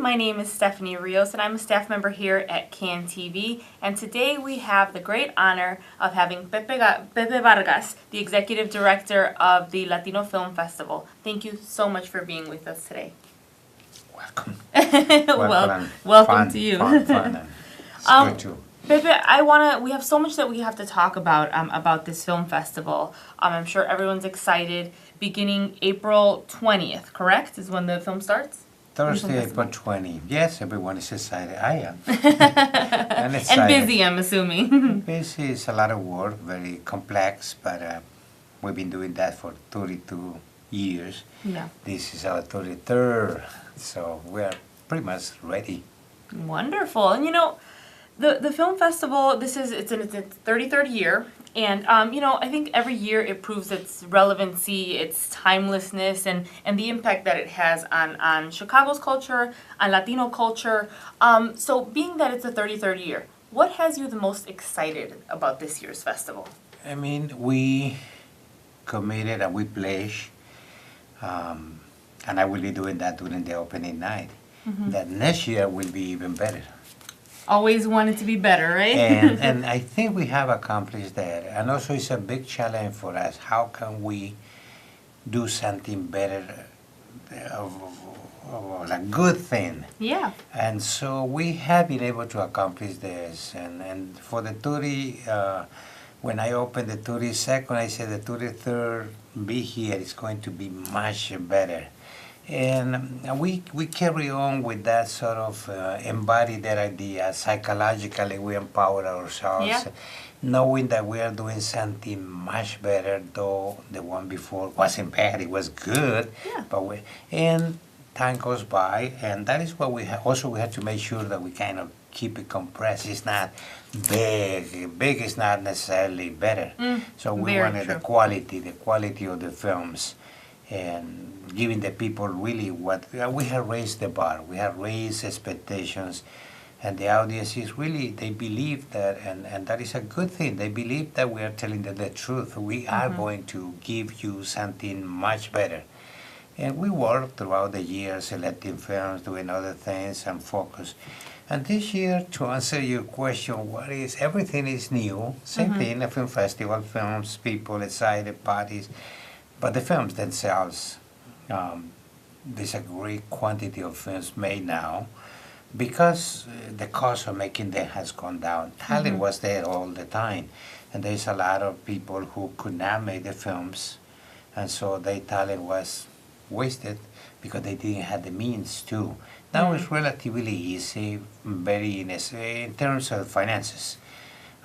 my name is Stephanie Rios and I'm a staff member here at CAN TV, and today we have the great honor of having Pepe Vargas, the Executive Director of the Latino Film Festival. Thank you so much for being with us today. Welcome. Welcome to you. Fun. It's good too. Pepe, we have so much that we have to talk about this film festival. I'm sure everyone's excited. Beginning April 20th, correct, is when the film starts? Thursday, April 20. Yes, everyone is excited. I am. And And busy, I'm assuming. Busy is a lot of work, very complex, but we've been doing that for 32 years. Yeah. This is our 33rd, so we're pretty much ready. Wonderful. And the film festival, it's in its 33rd year, and I think every year it proves its relevancy, its timelessness, and the impact that it has on Chicago's culture, on Latino culture. So being that it's the 33rd year, what has you the most excited about this year's festival? I mean, we committed and we pledged, and I will be doing that during the opening night, that next year will be even better. Always wanted to be better, right? And I think we have accomplished that. And also it's a big challenge for us. How can we do something better, of a good thing? Yeah. And so we have been able to accomplish this. And for the 30, when I opened the 32nd, I said the 33rd be here is going to be much better. And we carry on with that sort of embody that idea. Psychologically, we empower ourselves, knowing that we are doing something much better, though the one before wasn't bad, it was good. Yeah. And time goes by, and that is what we also we have to make sure that we kind of keep it compressed. It's not big. Big is not necessarily better. So we wanted the quality of the films, and giving the people really what we have raised the bar, we have raised expectations, and the audience is really, they believe that, and that is a good thing. They believe that we are telling them the truth. We are going to give you something much better. And we work throughout the year selecting films, doing other things, and focus. And this year, to answer your question, everything is new. Same thing, a film festival, films, people excited, parties. But the films themselves, there's a great quantity of films made now because the cost of making them has gone down. Talent was there all the time, and there's a lot of people who could not make the films, and so their talent was wasted because they didn't have the means to. Now it's relatively easy, very in terms of finances.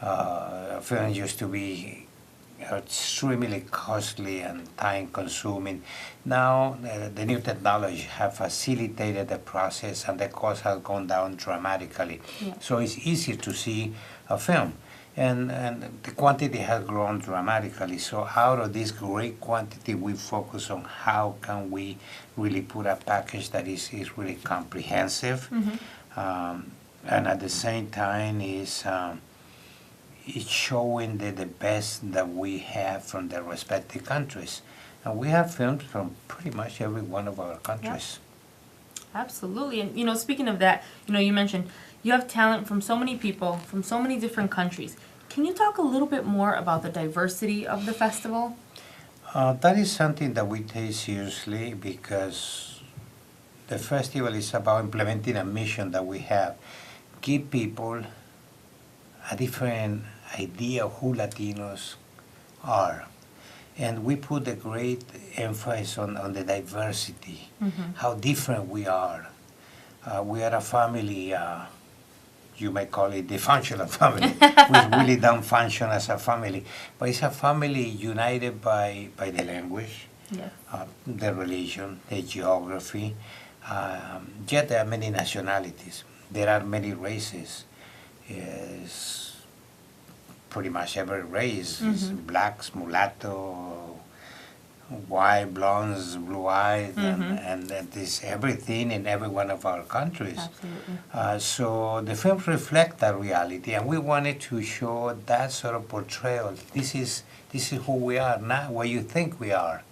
Films used to be extremely costly and time-consuming. Now, the new technology have facilitated the process, and the cost has gone down dramatically. Yeah. So it's easier to see a film, and the quantity has grown dramatically. So out of this great quantity, we focus on how can we really put a package that is really comprehensive, and at the same time it's showing the best that we have from the respective countries. And we have films from pretty much every one of our countries. Yeah. Absolutely. And, speaking of that, you mentioned you have talent from so many people, from so many different countries. Can you talk a little bit more about the diversity of the festival? That is something that we take seriously because the festival is about implementing a mission that we have. Give people a different idea of who Latinos are. And we put a great emphasis on the diversity, how different we are. We are a family, you may call it the functional family. We really don't function as a family. But it's a family united by the language, the religion, the geography. Yet there are many nationalities. There are many races. Is pretty much every race is blacks, mulatto, white, blondes, blue eyes, and there's everything in every one of our countries. Absolutely. So the films reflect that reality, and we wanted to show that sort of portrayal. This is who we are, not what you think we are.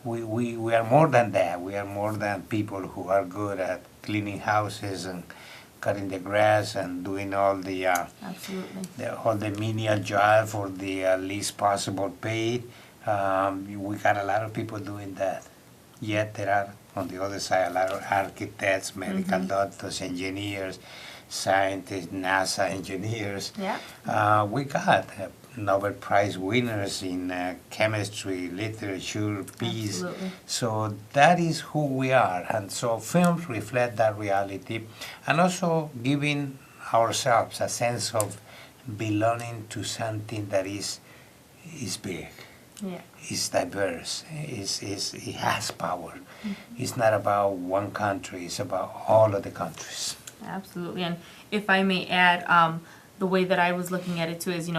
we are more than that. We are more than people who are good at cleaning houses and cutting the grass and doing all the Absolutely. all the menial job for the least possible pay. We got a lot of people doing that. Yet there are, on the other side, a lot of architects, medical doctors, engineers, scientists, NASA engineers. Yeah. We got Nobel Prize winners in chemistry, literature, peace. Absolutely. So that is who we are. And so films reflect that reality and also giving ourselves a sense of belonging to something that is big. Yeah. Is diverse, it has power. It's not about one country, it's about all of the countries. Absolutely. And if I may add, the way that I was looking at it too is,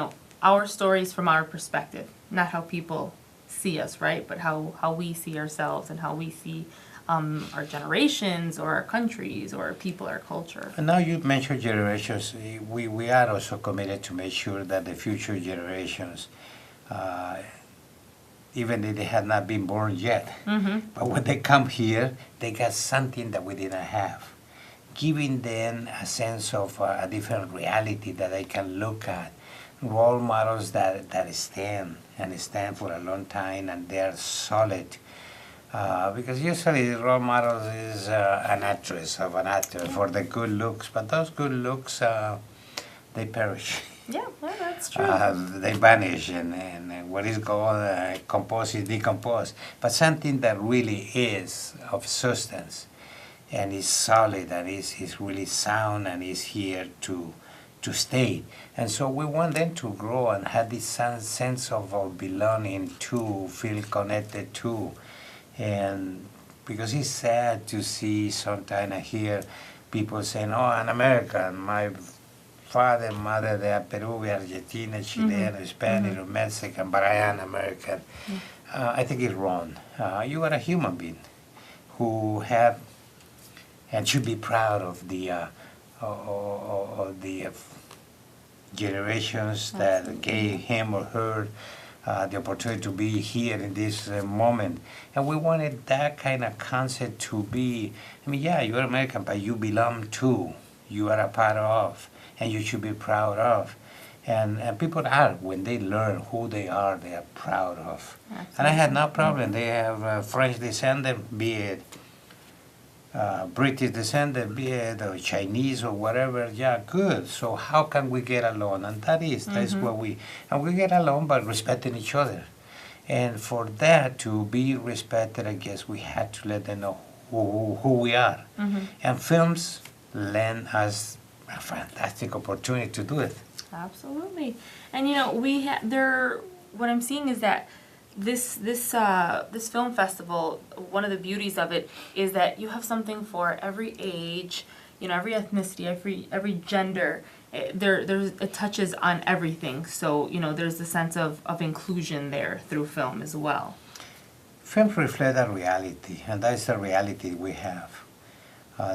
our stories from our perspective, not how people see us, right? But how we see ourselves and how we see our generations or our countries or our people, our culture. And now you mentioned generations. We are also committed to make sure that the future generations, even if they have not been born yet, but when they come here, they got something that we didn't have, giving them a sense of a different reality that they can look at, role models that stand for a long time and they are solid. Because usually the role model is an actress of an actor for the good looks, but those good looks, they perish. Yeah, well, that's true. They vanish, and what is called compose is decompose. But something that really is of substance and is solid and is really sound and is here to stay. And so we want them to grow and have this sense of belonging to, feel connected to. And because it's sad to see sometimes I hear people saying, oh, I'm American, my father and mother, they are Peruvian, Argentina, Chilean, Spanish, or Mexican, but I am American. I think it's wrong. You are a human being who have and should be proud of the generations that gave him or her the opportunity to be here in this moment. And we wanted that kind of concept to be, yeah, you're American, but you belong to, you are a part of, and you should be proud of. And people are, when they learn who they are proud of. Absolutely. And I had no problem. They have French descendant, be it British descendant, be it or Chinese or whatever. Yeah, good. So how can we get along? And that's what we get along by respecting each other. And for that to be respected, I guess we had to let them know who we are. And films lend us a fantastic opportunity to do it. Absolutely. And what I'm seeing is that this film festival, one of the beauties of it is that you have something for every age, every ethnicity, every gender. It touches on everything. So, there's a sense of inclusion there through film as well. Films reflect a reality, and that's the reality we have.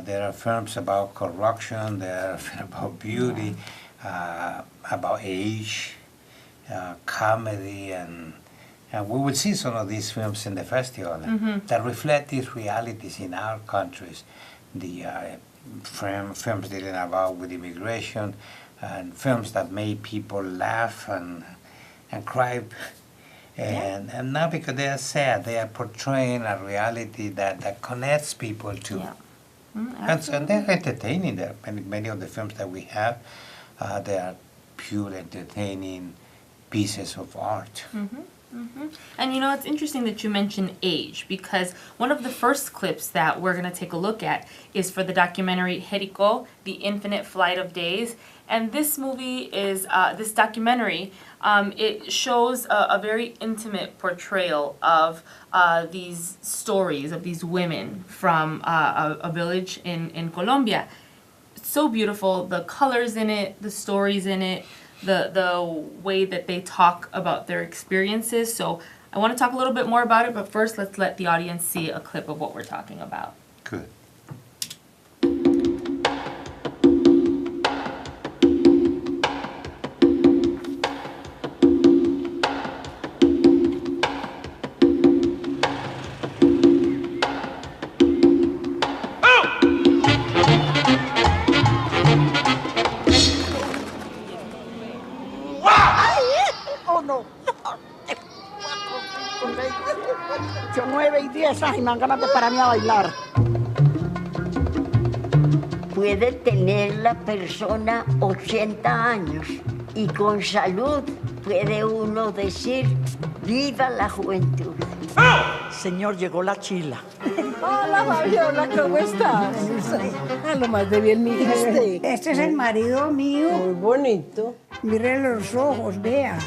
There are films about corruption, there are films about beauty, about age, comedy, and we will see some of these films in the festival that reflect these realities in our countries. The films dealing about with immigration, and films that made people laugh and cry. And not because they are sad, they are portraying a reality that connects people to. Yeah. And they're entertaining. Many of the films that we have, they are pure entertaining pieces of art. And it's interesting that you mention age, because one of the first clips that we're going to take a look at is for the documentary Jericho, The Infinite Flight of Days. And this movie is, this documentary, it shows a very intimate portrayal of these stories of these women from a village in Colombia. It's so beautiful, the colors in it, the stories in it, the way that they talk about their experiences. So I want to talk a little bit more about it, but first let's let the audience see a clip of what we're talking about. Good. 8, 9 y 10, ay, me dan ganas de pararme a bailar. Puede tener la persona 80 años y con salud puede uno decir, viva la juventud. Señor, llegó la chila. Hola, Fabiola, ¿cómo estás? A lo más de bien, mira Este es el marido mío. Muy bonito. Mire los ojos, vea.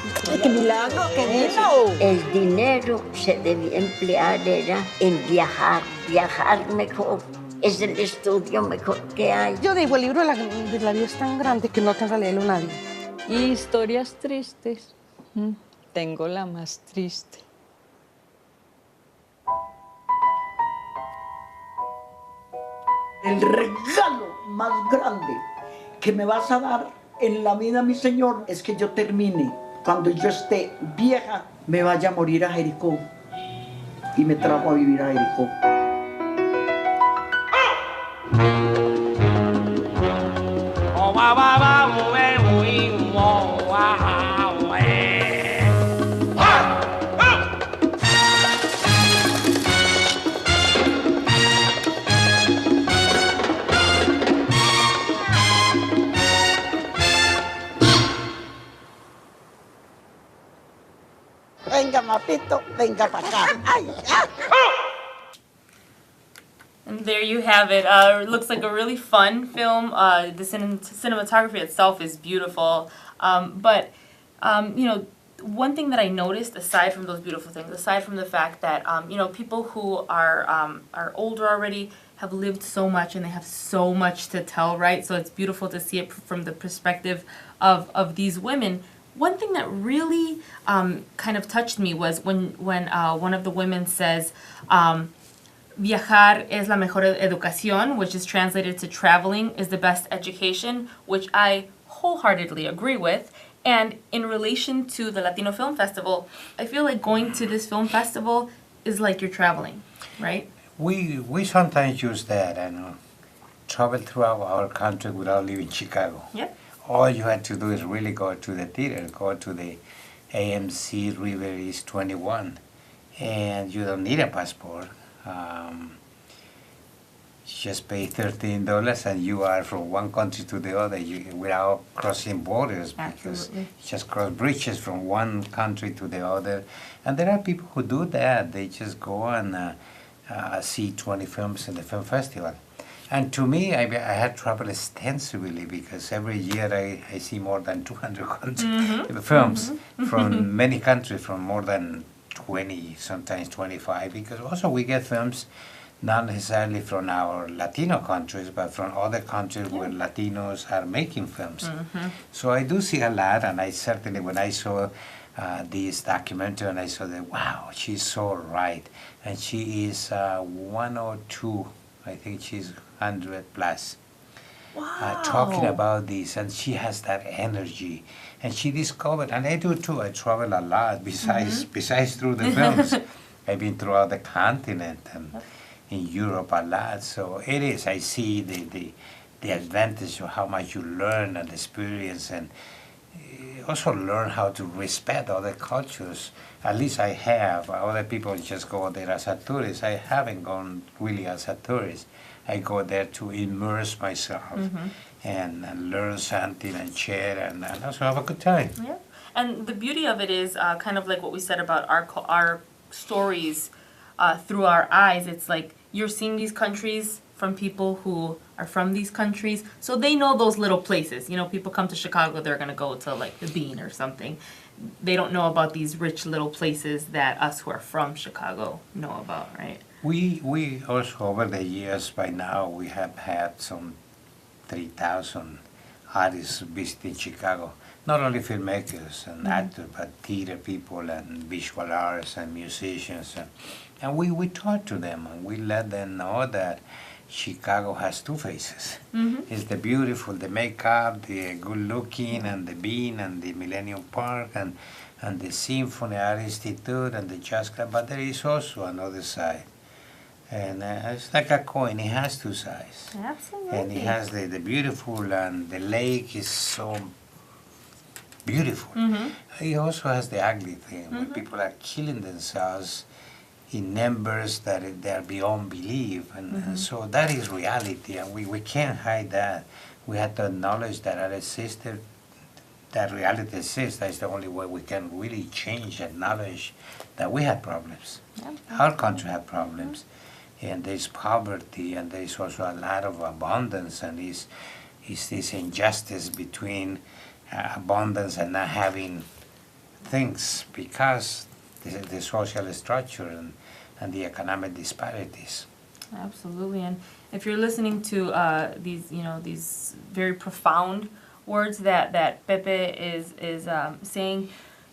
¡Qué milagro, qué lindo! El dinero se debía emplear era en viajar mejor. Es el estudio mejor que hay. Yo digo, el libro de la vida es tan grande que no alcanza a leerlo nadie. Historias tristes. Tengo la más triste. El regalo más grande que me vas a dar en la vida, mi Señor, es que yo termine. Cuando yo esté vieja, me vaya a morir a Jericó. Y me trajo a vivir a Jericó. Venga, papito, venga para acá. Ay, ay. And there you have it. It looks like a really fun film. The cinematography itself is beautiful. You know, one thing that I noticed, aside from those beautiful things, aside from the fact that, you know, people who are older already have lived so much and they have so much to tell, right? So it's beautiful to see it from the perspective of these women. One thing that really kind of touched me was when one of the women says, viajar es la mejor educación, which is translated to traveling is the best education, which I wholeheartedly agree with. And in relation to the Latino Film Festival, I feel like going to this film festival is like you're traveling, right? We sometimes use that and travel throughout our country without leaving Chicago. Yeah. All you had to do is really go to the theater, go to the AMC River East 21, and you don't need a passport. Just pay $13 and you are from one country to the other without crossing borders, because Absolutely. you just cross bridges from one country to the other. And there are people who do that. They just go and see 20 films in the film festival. And to me, I had traveled extensively because every year I see more than 200 films from many countries, from more than 20, sometimes 25, because also we get films not necessarily from our Latino countries, but from other countries where Latinos are making films. So I do see a lot, and I certainly, when I saw this documentary, and I saw that, wow, she's so right. And she is 102, I think she's 100 plus. Wow. Talking about this, and she has that energy. And she discovered, and I do too, I travel a lot besides through the films. I've been throughout the continent and in Europe a lot. So it is, I see the advantage of how much you learn and experience, and also learn how to respect other cultures. At least I have. Other people just go there as a tourist. I haven't gone really as a tourist. I go there to immerse myself and learn something and share and also have a good time. Yeah, and the beauty of it is kind of like what we said about our stories through our eyes. It's like you're seeing these countries from people who are from these countries, so they know those little places. You know, people come to Chicago, they're gonna go to like the Bean or something. They don't know about these rich little places that us who are from Chicago know about, right? We also, over the years, by now, we have had some 3,000 artists visiting Chicago. Not only filmmakers and actors, but theater people and visual artists and musicians. And we talk to them and we let them know that Chicago has two faces. It's the beautiful, the makeup, the good looking, and the Bean and the Millennium Park and the Symphony Art Institute and the Jazz Club, but there is also another side. And it's like a coin, it has two sides. Absolutely. And it has the beautiful, and the lake is so beautiful. He also has the ugly thing, when people are killing themselves in numbers that they are beyond belief, and so that is reality, and we can't hide that. We have to acknowledge that that reality exists. That's the only way we can really change, acknowledge that we have problems. Our country have problems, and there's poverty, and there's also a lot of abundance, and is this injustice between abundance and not having things because the social structure and the economic disparities. Absolutely, and if you're listening to these very profound words that Pepe is saying,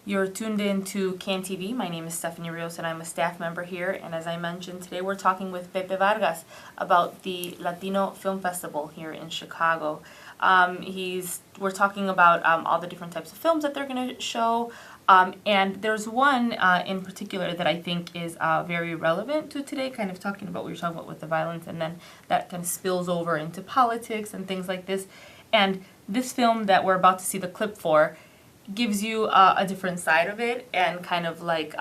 you're tuned in to CAN TV. My name is Stephanie Rios, and I'm a staff member here. And as I mentioned, today we're talking with Pepe Vargas about the Latino Film Festival here in Chicago. We're talking about all the different types of films that they're going to show. And there's one in particular that I think is very relevant to today, kind of talking about what you're talking about with the violence, and then that kind of spills over into politics and things like this. And this film that we're about to see the clip for gives you a different side of it, and kind of like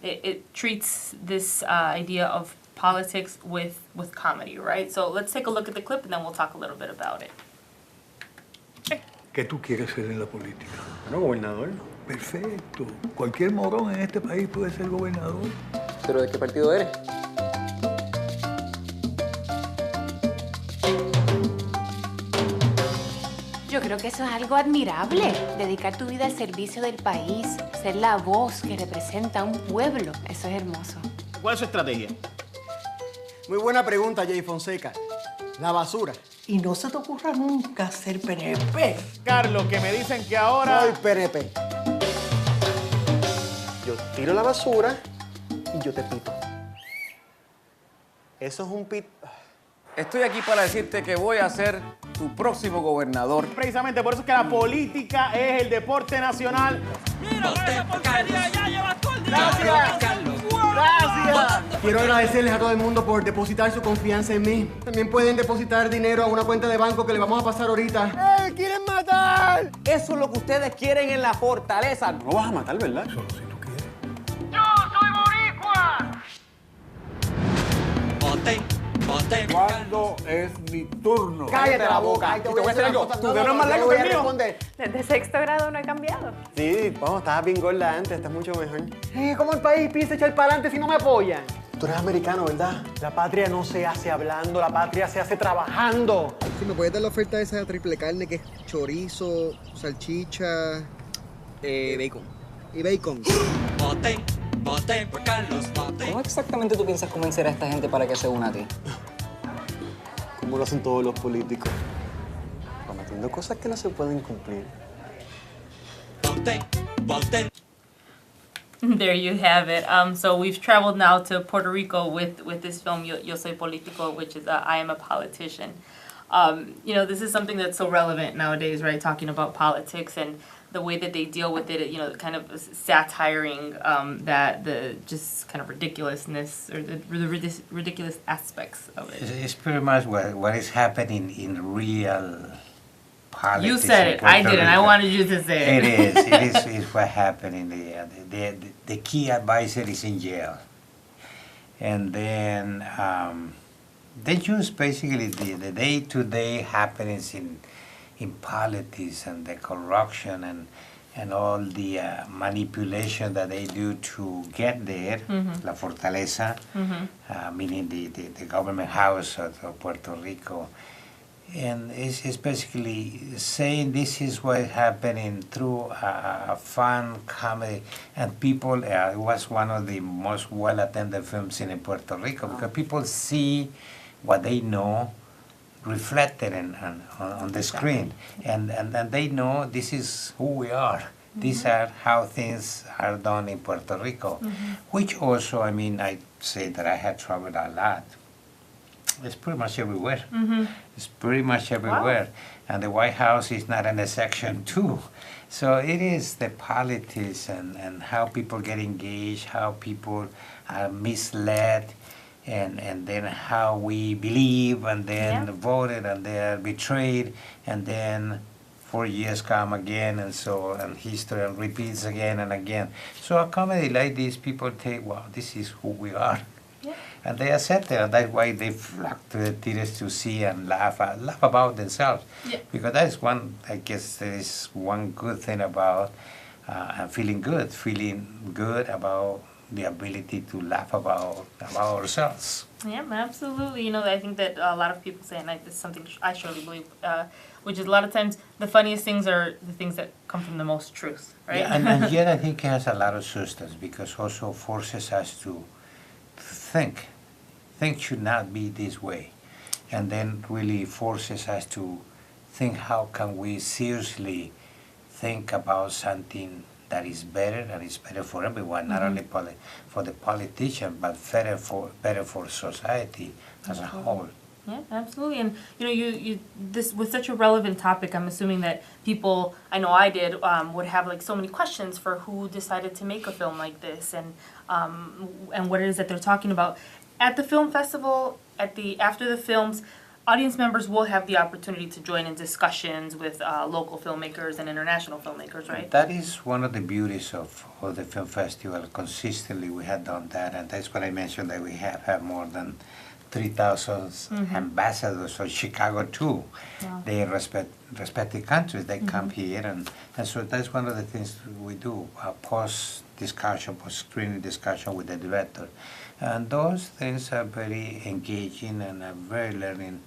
it treats this idea of politics with comedy, right? So let's take a look at the clip, and then we'll talk a little bit about it. ¿Qué tú quieres ser en la política? Bueno, gobernador. Perfecto. Cualquier morón en este país puede ser gobernador. ¿Pero de qué partido eres? Yo creo que eso es algo admirable, dedicar tu vida al servicio del país, ser la voz que representa a un pueblo. Eso es hermoso. ¿Cuál es su estrategia? Muy buena pregunta, Jay Fonseca. La basura. Y no se te ocurra nunca ser PNP. Carlos, que me dicen que ahora... Soy PNP. Yo tiro la basura y yo te pito. Eso es un pit... Estoy aquí para decirte que voy a ser tu próximo gobernador. Precisamente por eso es que la política es el deporte nacional. ¡Mira, esa porquería ya llevas todo el día! ¡Gracias! ¡Gracias! Quiero agradecerles a todo el mundo por depositar su confianza en mí. También pueden depositar dinero a una cuenta de banco que le vamos a pasar ahorita. ¡Eh, quieren matar! Eso es lo que ustedes quieren en la fortaleza. No vas a matar, ¿verdad? Solo si tú quieres. ¡Yo soy boricua! ¿Cuándo es mi turno? ¡Cállate la boca! Y te voy a decir algo. Tu dedo es más largo que el mío. Desde sexto grado no he cambiado. Sí, vamos, estabas bien gorda antes, estás mucho mejor. ¿Cómo el país piensa echar para adelante si no me apoyan? Tú eres americano, ¿verdad? La patria no se hace hablando, la patria se hace trabajando. Si me puedes dar la oferta esa de triple carne, que es chorizo, salchicha... bacon. Y bacon. Voten por Carlos, voten. ¿Cómo exactamente tú piensas convencer a esta gente para que se una a ti? Como lo hacen todos los políticos. Prometiendo cosas que no se pueden cumplir. Voten. There you have it. So we've traveled now to Puerto Rico with this film, Yo Soy Politico, which is I Am a Politician. This is something that's so relevant nowadays, right? Talking about politics and the way that they deal with it, kind of satiring the just kind of ridiculousness or the ridiculous aspects of it. It's pretty much what is happening in real politics. You said it. I didn't. I wanted you to say it. It is. It's what happened. The key advisor is in jail, and then they use basically the day-to-day happenings in politics and the corruption and all the manipulation that they do to get there, La Fortaleza, meaning the government house of Puerto Rico. And it's basically saying this is what is happening through a fun comedy. And people, it was one of the most well-attended films in Puerto Rico because people see what they know reflected on the screen, and they know this is who we are. These are how things are done in Puerto Rico, which also, I say that I had traveled a lot. It's pretty much everywhere. It's pretty much everywhere. Wow. And the White House is not in a section 2. So it is the politics and how people get engaged, how people are misled, and then how we believe and then voted and they are betrayed and then 4 years come again, and history and repeats again and again. So a comedy like this, people think, wow, this is who we are. Yeah. And they accept it, and that's why they flock to the theaters to see and laugh about themselves. Yeah. Because that is one, I guess, there is one good thing about feeling good about the ability to laugh about ourselves. Yeah, absolutely. You know, I think that a lot of people say, and this is something I surely believe, which is a lot of times the funniest things are the things that come from the most truth, right? Yeah, and yet I think it has a lot of substance because also forces us to think. Things should not be this way. And then really forces us to think how can we seriously think about something that is better for everyone, not only for the politician, but better for society as a whole. Yeah, absolutely. And you know, you this was such a relevant topic. I'm assuming that people, I know I did, would have like so many questions for who decided to make a film like this, and what it is that they're talking about at the film festival. After the films, audience members will have the opportunity to join in discussions with local filmmakers and international filmmakers, right? That is one of the beauties of the film festival. Consistently, we have done that, and that's what I mentioned, that we have had more than 3,000 ambassadors for Chicago too. Wow. They respective countries. They come here, and so that's one of the things we do: post-screening discussion with the director, and those things are very engaging and a very learning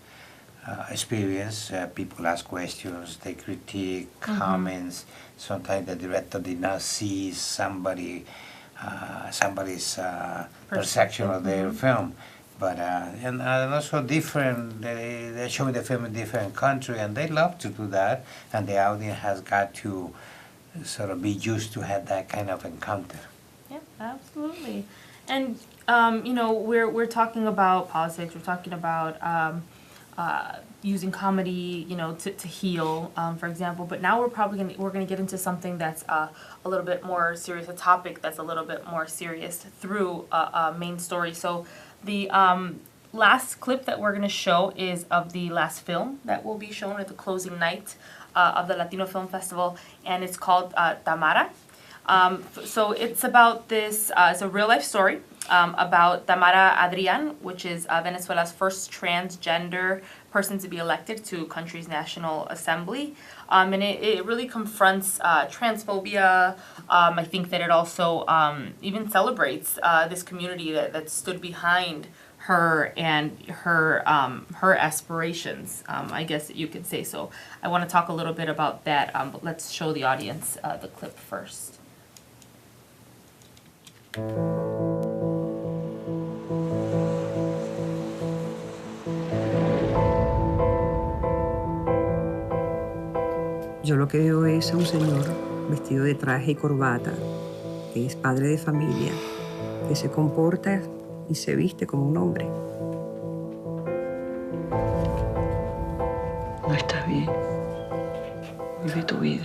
experience. People ask questions, they critique, comments. Sometimes the director did not see somebody's perception of their film. But and also different. They're showing the film in different country, and they love to do that. And the audience has got to sort of be used to have that kind of encounter. Yeah, absolutely. And you know, we're talking about politics. We're talking about using comedy, you know, to heal, for example. But now we're gonna get into something that's a little bit more serious, a topic that's a little bit more serious through a main story. So the last clip that we're gonna show is of the last film that will be shown at the closing night of the Latino Film Festival, and it's called Tamara. So it's about this, it's a real life story about Tamara Adrian, which is Venezuela's first transgender person to be elected to country's National Assembly. And it really confronts transphobia. I think that it also even celebrates this community that stood behind her and her aspirations, I guess you could say. So I want to talk a little bit about that, but let's show the audience the clip first. Yo lo que veo es a un señor vestido de traje y corbata, que es padre de familia, que se comporta y se viste como un hombre. No estás bien. Vive tu vida.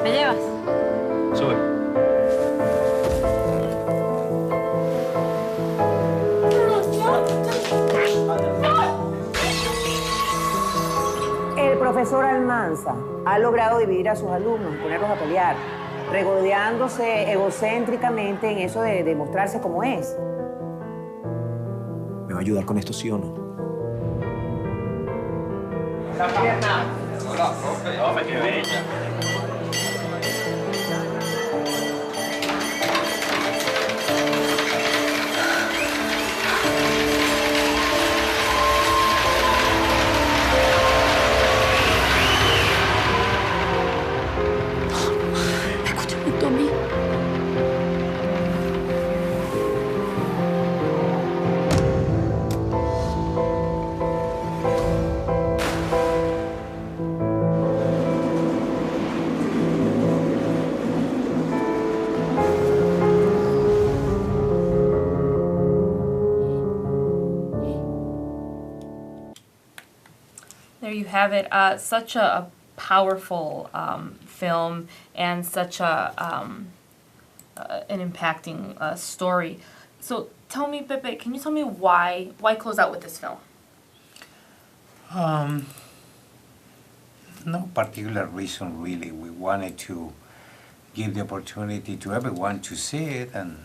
¿Me llevas? Sube. El profesor Almanza ha logrado dividir a sus alumnos y ponerlos a pelear, regodeándose egocéntricamente en eso de mostrarse como es. ¿Me va a ayudar con esto, sí o no? La pierna. Hola, profe. Tome, qué bella. Escúchame, Tommy. There you have it. Such a powerful film and such an impacting story. So tell me, Pepe, can you tell me why close out with this film? No particular reason, really. We wanted to give the opportunity to everyone to see it, and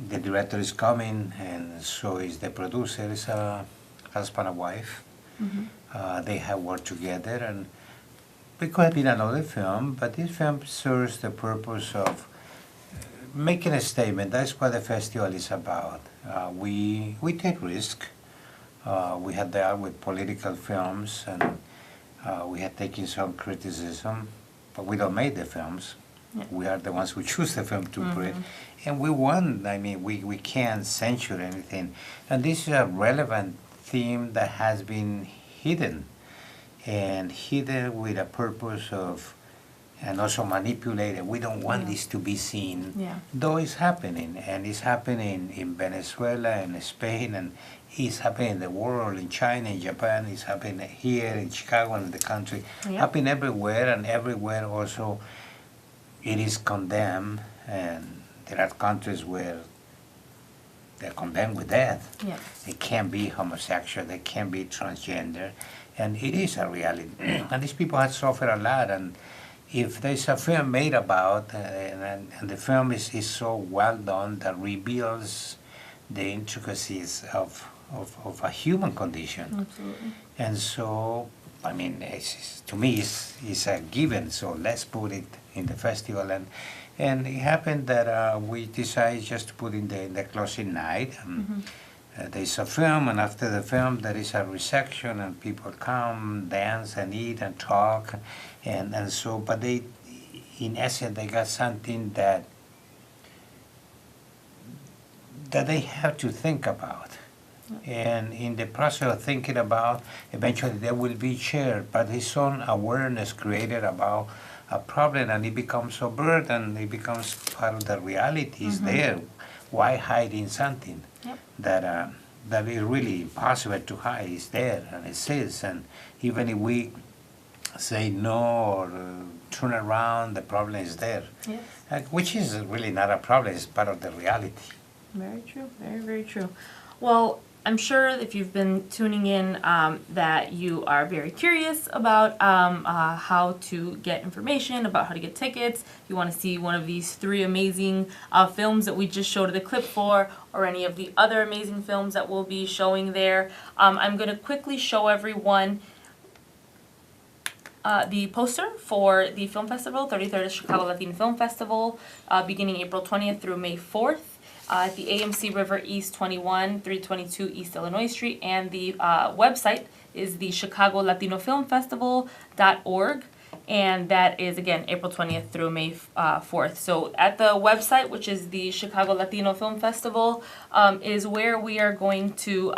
the director is coming, and so is the producer. It's a husband and wife. They have worked together, and it could have been another film, but this film serves the purpose of making a statement. That's what the festival is about. We take risk. We had dealt with political films, and we had taken some criticism, but we don't make the films. Yeah. We are the ones who choose the film to put it. And we won. I mean, we can't censure anything. And this is a relevant theme that has been hidden, and hidden with a purpose of, and also manipulated. We don't want this to be seen, though it's happening, and it's happening in Venezuela, in Spain, and it's happening in the world, in China, in Japan, it's happening here in Chicago, in the country, happening everywhere, and everywhere also it is condemned, and there are countries where they're condemned with death. Yes. They can't be homosexual, they can't be transgender, and it is a reality. And these people have suffered a lot, and if there's a film made about, and the film is so well done that reveals the intricacies of a human condition. Absolutely. And so, I mean, to me, it's a given, so let's put it in the festival. And it happened that we decided just to put in the closing night. There's a film, and after the film there is a reception, and people come, dance, and eat, and talk, and so. But they, in essence, they got something that they have to think about. And in the process of thinking about, eventually they will be shared, but his own awareness created about a problem, and it becomes overt, and it becomes part of the reality. Is there. Why hiding something that is really impossible to hide? Is there, and it exists, and even if we say no or turn around, the problem is there. Yes. Which is really not a problem, it's part of the reality. Very true. Very, very true. Well, I'm sure if you've been tuning in that you are very curious about how to get information, about how to get tickets. You want to see one of these 3 amazing films that we just showed the clip for, or any of the other amazing films that we'll be showing there. I'm going to quickly show everyone the poster for the film festival, 33rd Chicago Latino Film Festival, beginning April 20th through May 4th. At the AMC River East 21, 322 East Illinois Street, and the website is the Chicago Latino Film Festival.org, and that is, again, April 20th through May 4th. So at the website, which is the Chicago Latino Film Festival, is where we are going to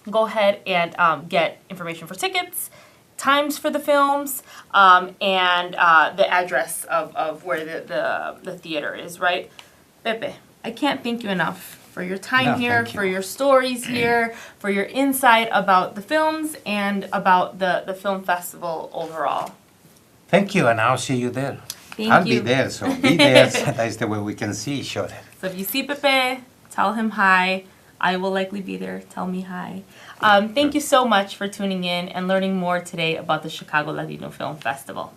go ahead and get information for tickets, times for the films, and the address of where the theater is, right? Pepe, I can't thank you enough for your time here, for your stories here, for your insight about the films and about the film festival overall. Thank you, and I'll see you there. I'll be there, so be there. That's the way we can see each other. So if you see Pepe, tell him hi. I will likely be there. Tell me hi. Thank you so much for tuning in and learning more today about the Chicago Latino Film Festival.